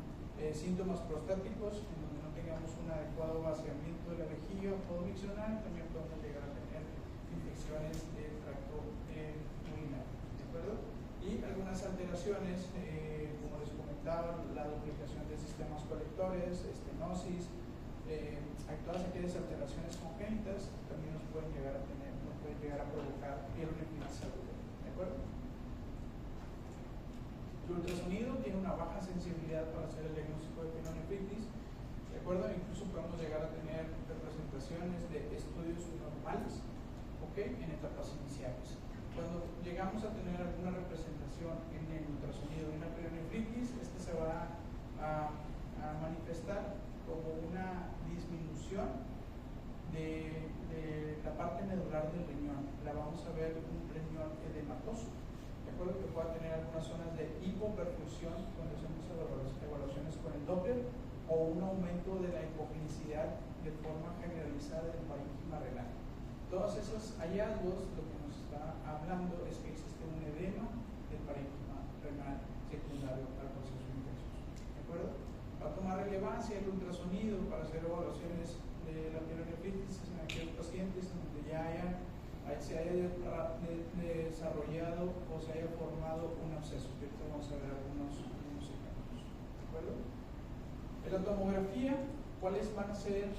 síntomas prostáticos, en donde no tengamos un adecuado vaciamiento de la vejiga podomiccional, también podemos llegar a tener infecciones del tracto urinario, ¿de acuerdo? Y algunas alteraciones, como les comentaba, la duplicación de sistemas colectores, estenosis, todas aquellas alteraciones congénitas también nos pueden llegar a provocar pielonefritis aguda, ¿de acuerdo? El ultrasonido tiene una baja sensibilidad para hacer el diagnóstico de pielonefritis, ¿de acuerdo? Incluso podemos llegar a tener representaciones de estudios normales, ¿ok? En etapas iniciales. Cuando llegamos a tener alguna representación en el ultrasonido de una pielonefritis, este se va a manifestar como una disminución de la parte medular del riñón. La vamos a ver un riñón edematoso. De acuerdo, que pueda tener algunas zonas de hipoperfusión cuando hacemos evaluaciones con el Doppler, o un aumento de la hipogenicidad de forma generalizada del parénquima renal. Todos esos hallazgos lo que nos está hablando es que existe un edema del parénquima renal secundario al proceso infeccioso. ¿De acuerdo? Va a tomar relevancia el ultrasonido para hacer evaluaciones de la pielonefritis en aquellos pacientes en donde ya se haya desarrollado o se haya formado un absceso. Ahorita vamos a ver algunos ejemplos. ¿De acuerdo? En la tomografía, ¿cuáles van a ser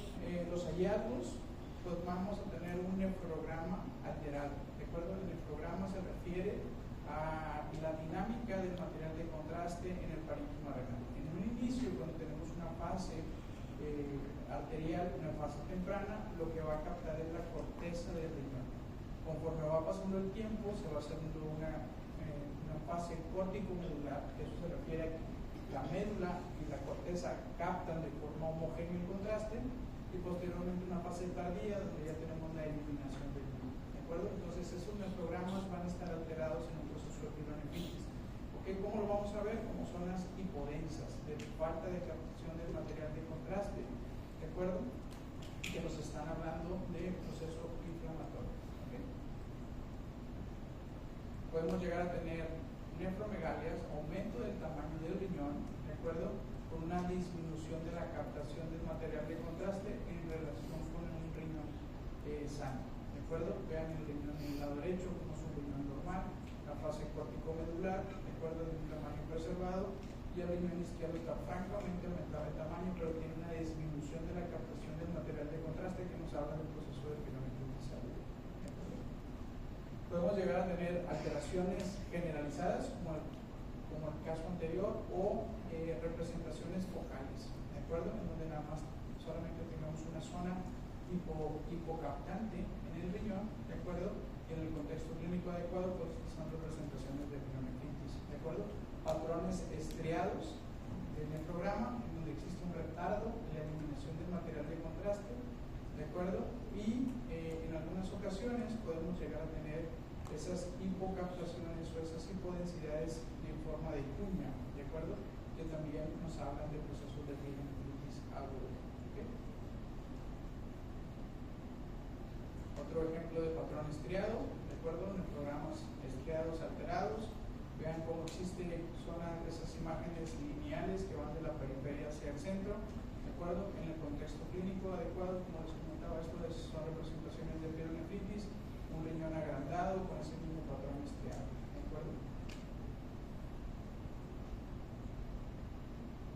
los hallazgos? Pues vamos a tener un nefrograma alterado. ¿De acuerdo? El nefrograma se refiere a la dinámica del material de contraste en el parénquima renal. En un inicio, cuando tenemos una fase arterial, una fase temprana, lo que va a captar es la corteza del riñón. Conforme va pasando el tiempo, se va haciendo una fase córtico-medular, que eso se refiere a que la médula y la corteza captan de forma homogénea el contraste, y posteriormente una fase tardía donde ya tenemos la eliminación del riñón. ¿De acuerdo? Entonces esos nefrogramas van a estar alterados en un proceso de pielonefritis. ¿Cómo lo vamos a ver? Como zonas hipodensas, de falta de captación del material de contraste, ¿de acuerdo? Que nos están hablando de proceso inflamatorio. ¿Okay? Podemos llegar a tener nefromegalias, aumento del tamaño del riñón, ¿de acuerdo? Con una disminución de la captación del material de contraste en relación con un riñón sano, ¿de acuerdo? Vean el riñón en el lado derecho como es un riñón normal, la fase córtico-medular, de acuerdo, de un tamaño preservado, y el riñón izquierdo está francamente aumentado de tamaño, pero tiene una disminución de la captación del material de contraste que nos habla del proceso de pielonefritis aguda. Podemos llegar a tener alteraciones generalizadas, como el caso anterior, o representaciones focales, ¿de acuerdo? En donde nada más solamente tengamos una zona hipocaptante en el riñón, ¿de acuerdo? Y en el contexto clínico adecuado, pues son representaciones de pielonefritis, ¿de acuerdo? Patrones estriados del nefrograma, en donde existe un retardo en la eliminación del material de contraste, ¿de acuerdo? Y en algunas ocasiones podemos llegar a tener esas hipocaptaciones o esas hipodensidades en forma de cuña, ¿de acuerdo? Que también nos hablan de procesos de pielonefritis aguda. ¿Okay? Otro ejemplo de patrón estriado, ¿de acuerdo? Nefrogramas estriados alterados. Vean cómo existe zonas de esas imágenes lineales que van de la periferia hacia el centro, ¿de acuerdo? En el contexto clínico adecuado, como les comentaba, esto son representaciones de pielonefritis, un riñón agrandado con ese mismo patrón estriado, ¿de acuerdo?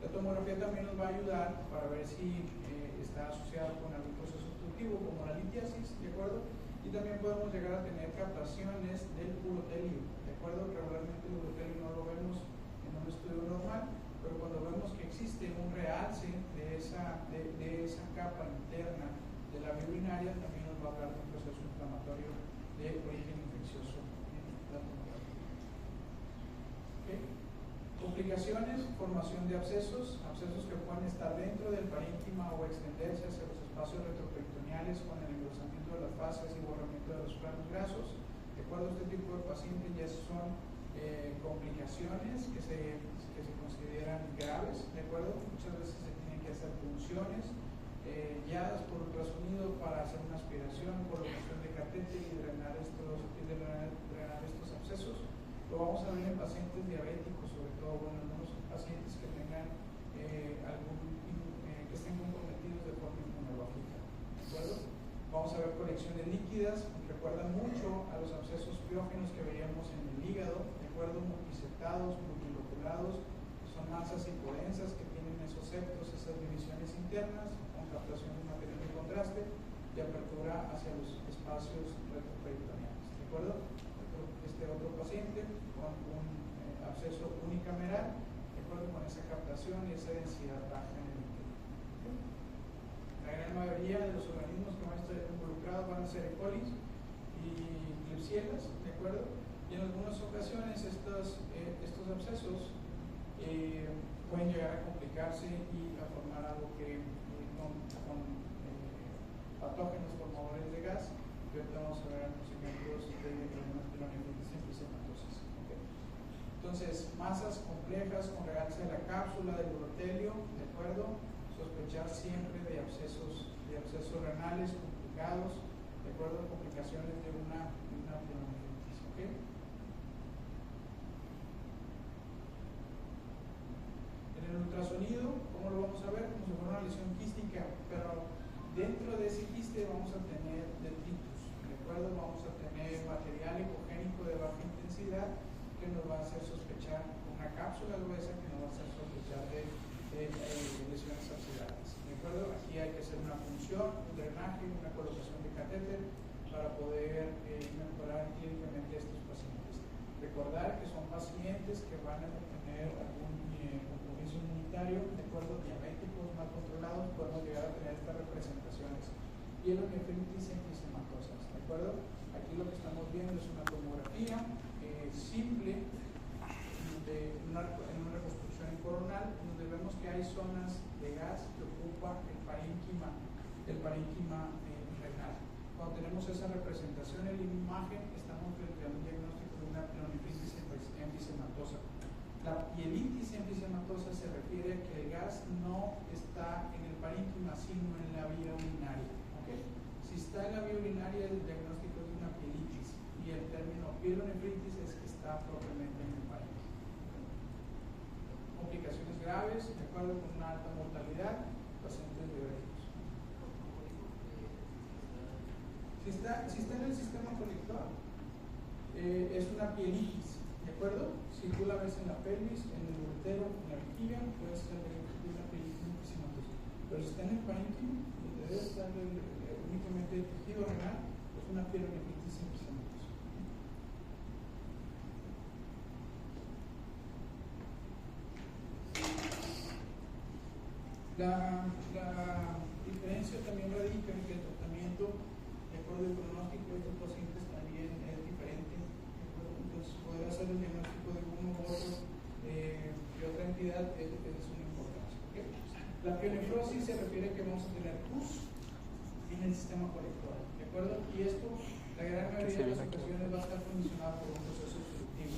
La tomografía también nos va a ayudar para ver si está asociado con algún proceso obstructivo como la litiasis, ¿de acuerdo? Y también podemos llegar a tener captaciones del urotelio, ¿de acuerdo? Regularmente el urotelio no lo vemos en un estudio normal, pero cuando vemos que existe un realce de esa capa interna de la vía urinaria, también nos va a hablar de un proceso inflamatorio de origen infeccioso en la tomografía. ¿Okay? Complicaciones, formación de abscesos que pueden estar dentro del parénquima o extenderse hacia los espacios retroperitoneales con el engrosamiento de las fascias y borramiento de los planos grasos. De acuerdo a este tipo de pacientes ya son complicaciones que se consideran graves, ¿de acuerdo? Muchas veces se tienen que hacer punciones guiadas por ultrasonido para hacer una aspiración, colocación de catéter y drenar estos abscesos. Lo vamos a ver en pacientes diabéticos, sobre todo, bueno, algunos pacientes que tengan que estén comprometidos de forma inmunológica, ¿de acuerdo? Vamos a ver colecciones líquidas, recuerdan mucho a los abscesos piógenos que veíamos en el hígado, ¿de acuerdo? Multiseptados, multiloculados, son masas hipodensas que tienen esos septos, esas divisiones internas, con captación de material de contraste y apertura hacia los espacios retroperitoneales, ¿de acuerdo? Este otro paciente con un absceso unicameral, ¿de acuerdo? Con esa captación y esa densidad baja en el interior. La gran mayoría de los organismos que van a estar involucrados van a ser E. coli y Klebsiella, ¿de acuerdo? Y en algunas ocasiones estos abscesos pueden llegar a complicarse y a formar algo que con patógenos formadores de gas, que ahorita vamos a ver algunos ejemplos de problemas pielonefritis emfisema-tosis. ¿Okay? Entonces, masas complejas con realce de la cápsula del urotelio, ¿de acuerdo? Sospechar siempre de abscesos renales complicados, ¿de acuerdo? Complicaciones de una pielonefritis. ¿Okay? En el ultrasonido, ¿cómo lo vamos a ver? Como si fuera una lesión quística, pero dentro de ese quiste vamos a tener detritus, ¿de acuerdo? Vamos a tener material ecogénico de baja intensidad que nos va a hacer sospechar una cápsula gruesa que nos va a hacer sospechar de lesiones abscesales, ¿de acuerdo? Aquí hay que hacer una punción, un drenaje, una colocación de catéter para poder mejorar clínicamente a estos pacientes. Recordar que son pacientes que van a tener algún compromiso inmunitario hereditario, de acuerdo, diabéticos mal controlados, podemos llegar a tener estas representaciones. Pielonefritis enfisematosas, ¿de acuerdo? Aquí lo que estamos viendo es una tomografía simple en una reconstrucción coronal, donde vemos que hay zonas de gas que ocupa el parénquima renal. Cuando tenemos esa representación en la imagen, estamos frente a un diagnóstico de una pielonefritis enfisematosa. La pielitis enfisematosa se refiere a que el gas no está en el parénquima, sino en la vía urinaria. ¿Okay? Si está en la vía urinaria, el diagnóstico es de una pielitis, y el término pielonefritis es que está propiamente en el parénquima. Complicaciones graves, de acuerdo con una alta mortalidad, pacientes diabéticos. Si está en el sistema colector, es una pielitis, ¿de acuerdo? Si tú la ves en la pelvis, en el útero, en la vejiga, puede ser una pielitis enfisematosa. Pero si está en el parénquima, donde debe estar únicamente el tejido renal, es una pielonefritis enfisematosa. La diferencia también radica en que el tratamiento, de acuerdo al pronóstico de estos pacientes, también es diferente. Entonces, poder hacer el diagnóstico de uno u otro de otra entidad es una importancia. ¿Okay? La pielonefrosis se refiere a que vamos a tener pus en el sistema colector, ¿de acuerdo? Y esto, la gran mayoría de las ocasiones, va a estar condicionado por un proceso obstructivo.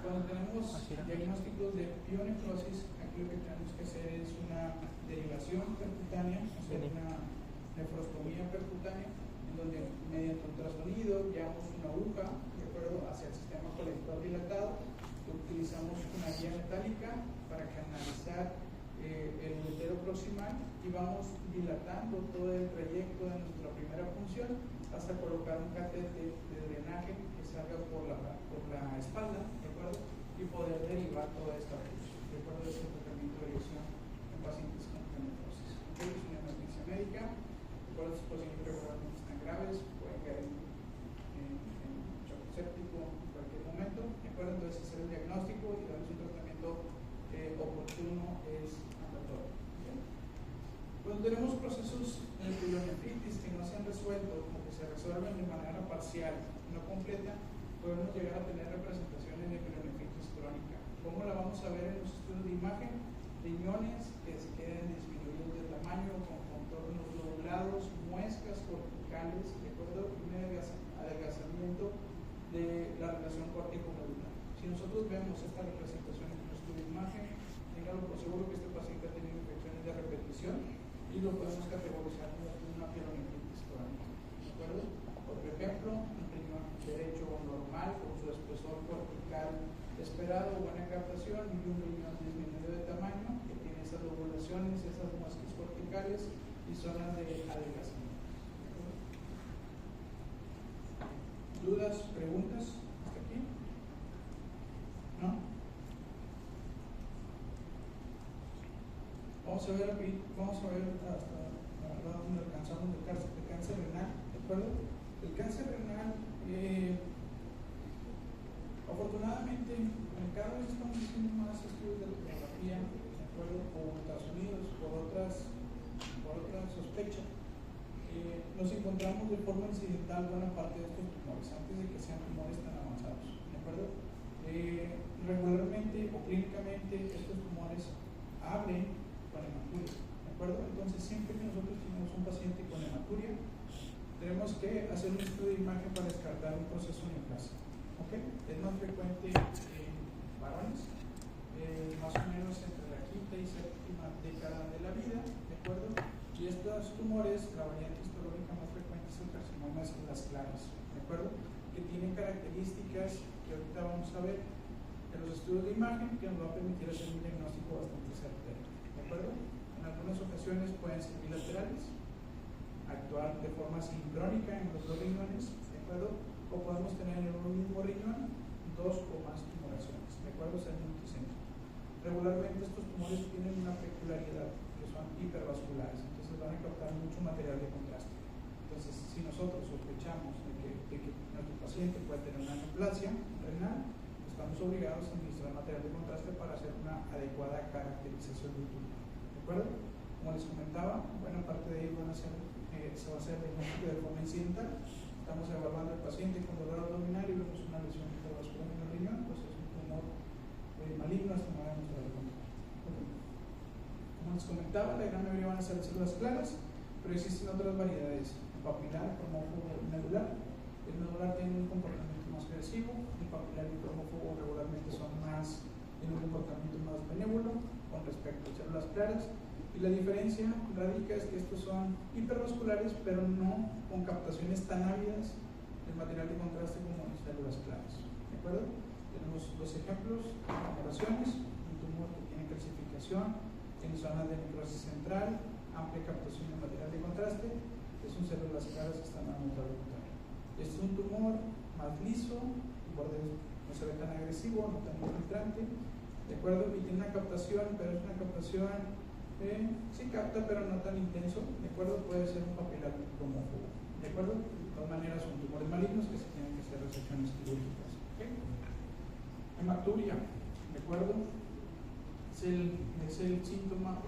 Cuando tenemos diagnósticos de pielonefrosis, aquí lo que tenemos que hacer es una derivación percutánea, hacer una nefrostomía percutánea, en donde mediante ultrasonido llevamos una aguja, de acuerdo, hacia el sistema colector dilatado, utilizamos una guía metálica para canalizar el útero proximal y vamos dilatando todo el trayecto de nuestra primera función hasta colocar un catéter de drenaje que salga por la espalda, ¿de acuerdo? Y poder derivar toda esta función, ¿de acuerdo? Es el tratamiento de lesión en pacientes con pielonefrosis. Es una emergencia médica, ¿de acuerdo? Estos pacientes regularmente están graves, pueden caer en shock séptico en cualquier momento, ¿de acuerdo? Entonces hacer el diagnóstico y darles un tratamiento oportuno es andatorio. Cuando tenemos procesos de pielonefritis que no se han resuelto o que se resuelven de manera parcial, no completa, podemos llegar a tener representaciones de pielonefritis crónica. ¿Cómo la vamos a ver en los estudios de imagen? Riñones que se queden disminuidos de tamaño, con contornos lobulados, muescas corticales, ¿de acuerdo? Y un adelgazamiento de la relación córtico-medular. Si nosotros vemos esta representación en el estudio de imagen, téngalo por seguro que este paciente ha tenido infecciones de repetición y lo podemos categorizar como una pielonefritis crónica, ¿de acuerdo? Por ejemplo, un riñón derecho normal con su espesor cortical esperado, buena captación, y un riñón disminuido de tamaño que tiene esas lobulaciones, esas muescas corticales y zonas de adelgazamiento. ¿Dudas, preguntas hasta aquí? ¿No? Vamos a ver hasta dónde alcanzamos el cáncer renal, ¿de acuerdo? El cáncer renal, afortunadamente, cada vez estamos haciendo más estudios de tomografía, ¿de acuerdo? O ultrasonidos por otras sospechas. Nos encontramos de forma incidental buena parte de estos tumores antes de que sean tumores tan avanzados, ¿de acuerdo? Regularmente o clínicamente estos tumores abren con hematuria, ¿de acuerdo? Entonces, siempre que nosotros tenemos un paciente con hematuria, tenemos que hacer un estudio de imagen para descartar un proceso neoplásico. ¿Okay? Es más frecuente en varones, más o menos entre la quinta y séptima década de la vida, ¿de acuerdo? Y estos tumores, la variante histológica más frecuente es el carcinoma de células claras, ¿de acuerdo? Que tienen características que ahorita vamos a ver en los estudios de imagen que nos va a permitir hacer un diagnóstico bastante certero, ¿de acuerdo? En algunas ocasiones pueden ser bilaterales, actuar de forma sincrónica en los dos riñones, ¿de acuerdo? O podemos tener en un mismo riñón dos o más tumoraciones, ¿de acuerdo? Ser multicéntrico. Regularmente estos tumores tienen una peculiaridad, que son hipervasculares, entonces van a captar mucho material de contraste. Entonces, si nosotros sospechamos de que nuestro paciente puede tener una neoplasia renal, estamos obligados a administrar material de contraste para hacer una adecuada caracterización del tumor. ¿De acuerdo? Como les comentaba, buena parte de ellos se va a hacer diagnóstico de forma incidental. Estamos evaluando al paciente con dolor abdominal y vemos una lesión intravascular en el riñón, pues es un tumor maligno hasta no demostrar el contrario. Como les comentaba, la gran mayoría van a ser células claras, pero existen otras variedades: el papilar, cromófobo y medular. El medular tiene un comportamiento más agresivo, el papilar y el cromófobo regularmente tienen un comportamiento más benévolo con respecto a células claras. Y la diferencia radica es que estos son hipervasculares, pero no con captaciones tan ávidas del material de contraste como en células claras. ¿De acuerdo? Tenemos dos ejemplos: tumoraciones, un tumor que tiene calcificación, tiene zonas de necrosis central, amplia captación de material de contraste, que son células claras que están dando el contrario. Este es un tumor más liso, el borde no se ve tan agresivo, no tan infiltrante, ¿de acuerdo? Y tiene una captación, pero es una captación sí capta, pero no tan intenso, ¿de acuerdo? Puede ser un papilar cromófobo, ¿de acuerdo? De todas maneras son tumores malignos que se tienen que hacer resecciones quirúrgicas. ¿Okay? Hematuria, ¿de acuerdo? Es el síntoma,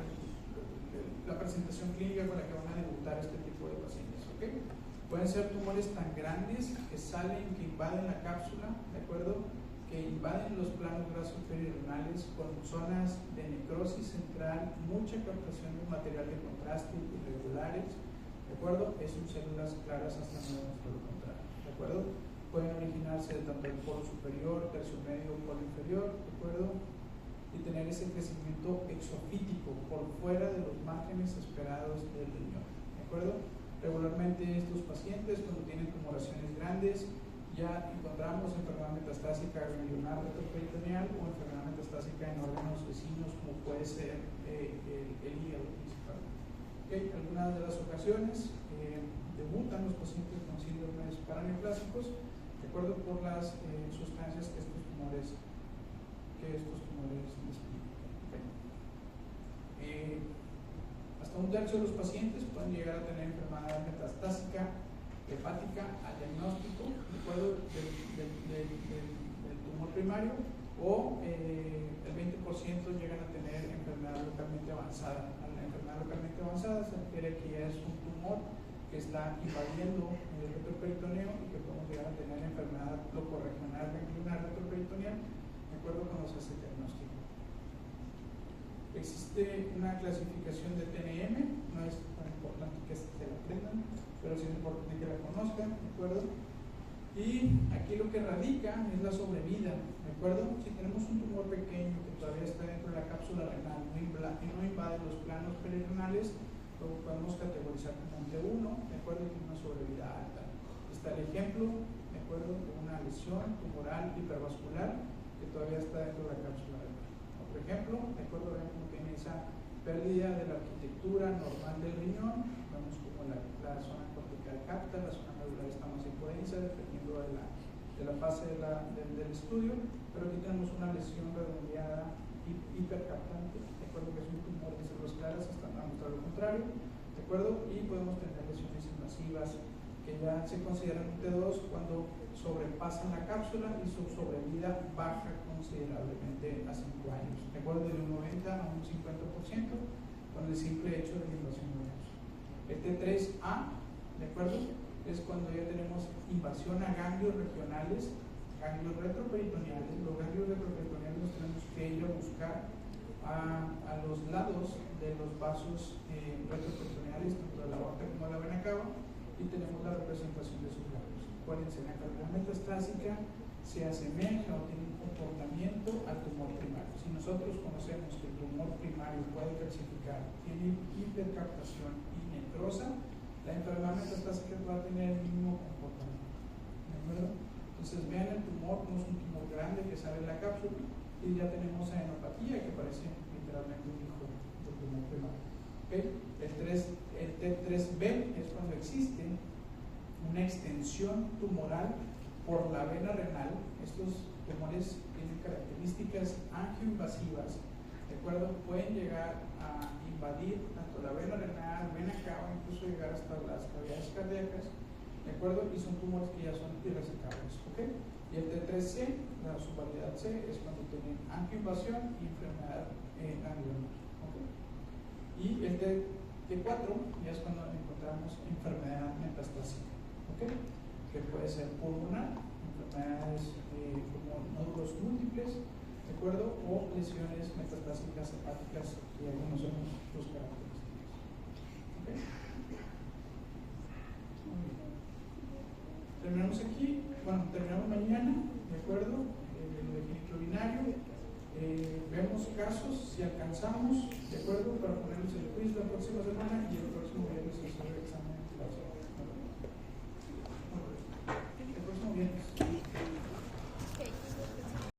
la presentación clínica con la que van a debutar este tipo de pacientes. ¿Okay? Pueden ser tumores tan grandes que salen, que invaden la cápsula, ¿de acuerdo? Que invaden los planos grasos perirenales con zonas de necrosis central, mucha captación de material de contraste irregulares, ¿de acuerdo? Son células claras hasta no demostrar lo contrario, ¿de acuerdo? Pueden originarse de tanto el polo superior, tercio medio, polo inferior, ¿de acuerdo? Y tener ese crecimiento exofítico por fuera de los márgenes esperados del riñón, ¿de acuerdo? Regularmente estos pacientes, cuando tienen tumoraciones grandes, ya encontramos enfermedad metastásica ganglionar retroperitoneal o enfermedad metastásica en órganos vecinos, como puede ser el hígado principal. ¿Okay? Algunas de las ocasiones debutan los pacientes con síndromes paraneoplásicos, de acuerdo por las sustancias que estos tumores despiden. ¿Okay? Hasta un tercio de los pacientes pueden llegar a tener enfermedad metastásica hepática al diagnóstico, ¿de acuerdo? Del tumor primario, o el 20% llegan a tener enfermedad localmente avanzada. A la enfermedad localmente avanzada se refiere que ya es un tumor que está invadiendo el retroperitoneo y que podemos llegar a tener enfermedad locorregional ganglionar retroperitoneal, de acuerdo con los hace diagnóstico. Existe una clasificación de TNM, no es tan importante que se la aprendan, pero sí es importante que la conozcan, ¿de acuerdo? Y aquí lo que radica es la sobrevida, ¿de acuerdo? Si tenemos un tumor pequeño que todavía está dentro de la cápsula renal y no invade los planos perirenales, lo podemos categorizar como un T1, ¿de acuerdo? Y tiene una sobrevida alta. Está el ejemplo, ¿de acuerdo? De una lesión tumoral hipervascular que todavía está dentro de la cápsula renal. Otro ejemplo, ¿de acuerdo? Vean cómo tiene esa pérdida de la arquitectura normal del riñón, vemos como la zona cortical capta, la zona medular está más impodensa, dependiendo de la fase del estudio, pero aquí tenemos una lesión redondeada hipercaptante, ¿de acuerdo? Que es un tumor de células claras, hasta no mostrar lo contrario, ¿de acuerdo? Y podemos tener lesiones invasivas que ya se consideran un T2 cuando sobrepasan la cápsula y su sobrevida baja considerablemente a 5 años, ¿de acuerdo? De un 90 a un 50% con el simple hecho de la invasión venosa. El T3A, ¿de acuerdo? Es cuando ya tenemos invasión a ganglios regionales, ganglios retroperitoneales. Los ganglios retroperitoneales los tenemos que ir a buscar a los lados de los vasos retroperitoneales, tanto de la aorta como de la vena cava, y tenemos la representación de sus ganglios. Acuérdense, la enfermedad metastásica se asemeja o tiene un comportamiento al tumor primario. Si nosotros conocemos que el tumor primario puede calcificar, tiene hipercaptación y necrosa, la enfermedad metastásica va a tener el mismo comportamiento, ¿de acuerdo? Entonces vean el tumor, como es un tumor grande que sale en la cápsula, y ya tenemos adenopatía que parece literalmente un hijo del tumor primario. ¿Okay? El T3B es cuando existe una extensión tumoral por la vena renal. Estos tumores tienen características angioinvasivas, ¿de acuerdo? Pueden llegar a invadir tanto la vena renal, vena cava, incluso llegar hasta las cavidades cardíacas, ¿de acuerdo? Y son tumores que ya son irresecables, ¿ok? Y el T3C, la subvariedad C, es cuando tienen angioinvasión y enfermedad ganglionar. ¿Okay? Y el T4 ya es cuando encontramos enfermedad metastásica, ¿okay? Que puede ser pulmonar, enfermedades como nódulos múltiples, ¿de acuerdo? O lesiones metastásicas hepáticas, y ahí conocemos sus características. ¿Okay? Terminamos aquí, bueno, terminamos mañana, ¿de acuerdo? El equilibrio binario. Vemos casos, si alcanzamos, ¿de acuerdo? Para ponerlos el quiz.